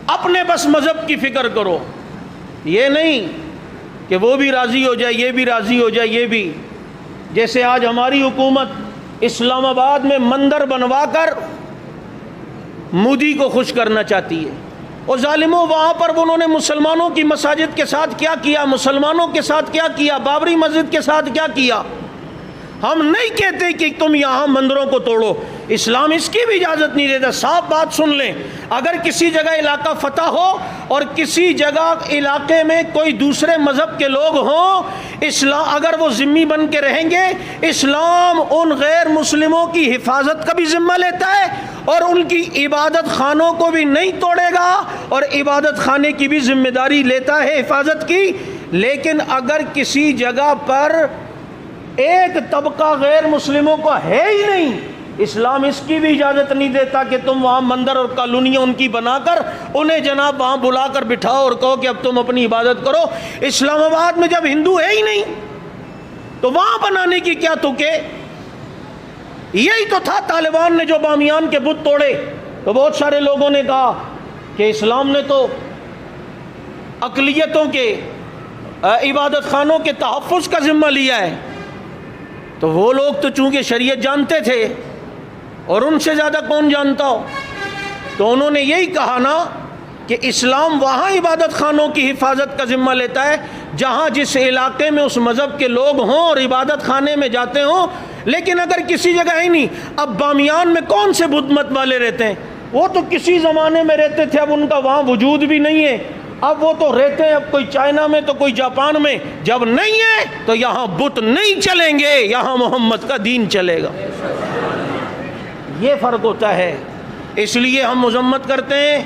اپنے بس مذہب کی فکر کرو، یہ نہیں کہ وہ بھی راضی ہو جائے، یہ بھی راضی ہو جائے، یہ بھی. جیسے آج ہماری حکومت اسلام آباد میں مندر بنوا کر مودی کو خوش کرنا چاہتی ہے. اور ظالموں، وہاں پر انہوں نے مسلمانوں کی مساجد کے ساتھ کیا کیا، مسلمانوں کے ساتھ کیا کیا، بابری مسجد کے ساتھ کیا کیا. ہم نہیں کہتے کہ تم یہاں مندروں کو توڑو، اسلام اس کی بھی اجازت نہیں دیتا. صاف بات سن لیں، اگر کسی جگہ علاقہ فتح ہو اور کسی جگہ علاقے میں کوئی دوسرے مذہب کے لوگ ہوں، اسلام اگر وہ ذمہ بن کے رہیں گے، اسلام ان غیر مسلموں کی حفاظت کا بھی ذمہ لیتا ہے اور ان کی عبادت خانوں کو بھی نہیں توڑے گا اور عبادت خانے کی بھی ذمہ داری لیتا ہے حفاظت کی. لیکن اگر کسی جگہ پر ایک طبقہ غیر مسلموں کو ہے ہی نہیں، اسلام اس کی بھی اجازت نہیں دیتا کہ تم وہاں مندر اور کالونیاں ان کی بنا کر انہیں جناب وہاں بلا کر بٹھاؤ اور کہو کہ اب تم اپنی عبادت کرو. اسلام آباد میں جب ہندو ہے ہی نہیں تو وہاں بنانے کی کیا تکے. یہی تو تھا طالبان نے جو بامیان کے بت توڑے، تو بہت سارے لوگوں نے کہا کہ اسلام نے تو اقلیتوں کے عبادت خانوں کے تحفظ کا ذمہ لیا ہے. تو وہ لوگ تو چونکہ شریعت جانتے تھے اور ان سے زیادہ کون جانتا ہو، تو انہوں نے یہی کہا نا کہ اسلام وہاں عبادت خانوں کی حفاظت کا ذمہ لیتا ہے جہاں جس علاقے میں اس مذہب کے لوگ ہوں اور عبادت خانے میں جاتے ہوں. لیکن اگر کسی جگہ ہی نہیں، اب بامیان میں کون سے بدھ مت والے رہتے ہیں؟ وہ تو کسی زمانے میں رہتے تھے، اب ان کا وہاں وجود بھی نہیں ہے. اب وہ تو رہتے ہیں، اب کوئی چائنا میں تو کوئی جاپان میں. جب نہیں ہے تو یہاں بت نہیں چلیں گے، یہاں محمد کا دین چلے گا. یہ فرق ہوتا ہے. اس لیے ہم مذمت کرتے ہیں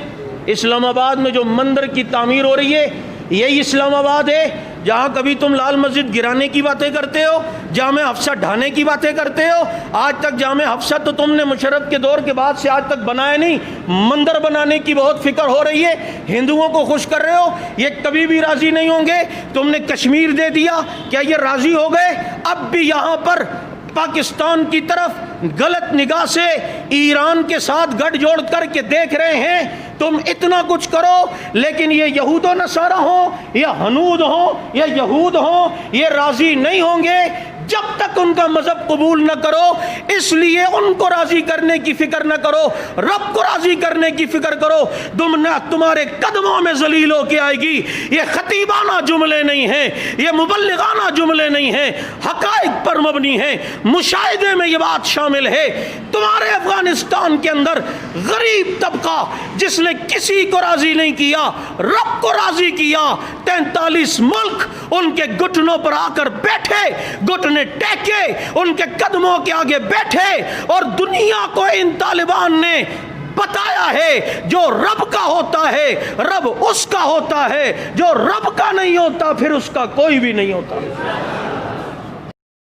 اسلام آباد میں جو مندر کی تعمیر ہو رہی ہے. یہی اسلام آباد ہے جہاں کبھی تم لال مسجد گرانے کی باتیں کرتے ہو، جامع حفصہ ڈھانے کی باتیں کرتے ہو. آج تک جامع حفصہ تو تم نے مشرف کے دور کے بعد سے آج تک بنایا نہیں. مندر بنانے کی بہت فکر ہو رہی ہے، ہندوؤں کو خوش کر رہے ہو، یہ کبھی بھی راضی نہیں ہوں گے. تم نے کشمیر دے دیا، کیا یہ راضی ہو گئے؟ اب بھی یہاں پر پاکستان کی طرف غلط نگاہ سے ایران کے ساتھ گٹھ جوڑ کر کے دیکھ رہے ہیں. تم اتنا کچھ کرو، لیکن یہ یہود و نصارہ ہوں یا ہنود ہوں یا یہود ہوں، یہ راضی نہیں ہوں گے جب تک ان کا مذہب قبول نہ کرو. اس لیے ان کو راضی کرنے کی فکر نہ کرو، رب کو راضی کرنے کی فکر کرو. تمہارے قدموں میں ذلیل ہو کے آئے گی. یہ خطیبانہ جملے نہیں ہیں، یہ مبلغانہ جملے نہیں ہیں، حقائق پر مبنی ہیں. مشاہدے میں یہ بات شامل ہے، تمہارے افغانستان کے اندر غریب طبقہ جس نے کسی کو راضی نہیں کیا، رب کو راضی کیا. 43 ملک ان کے گھٹنوں پر آ کر بیٹھے، گھٹنے ٹیکے، ان کے قدموں کے آگے بیٹھے، اور دنیا کو ان طالبان نے بتایا ہے جو رب کا ہوتا ہے رب اس کا ہوتا ہے، جو رب کا نہیں ہوتا پھر اس کا کوئی بھی نہیں ہوتا.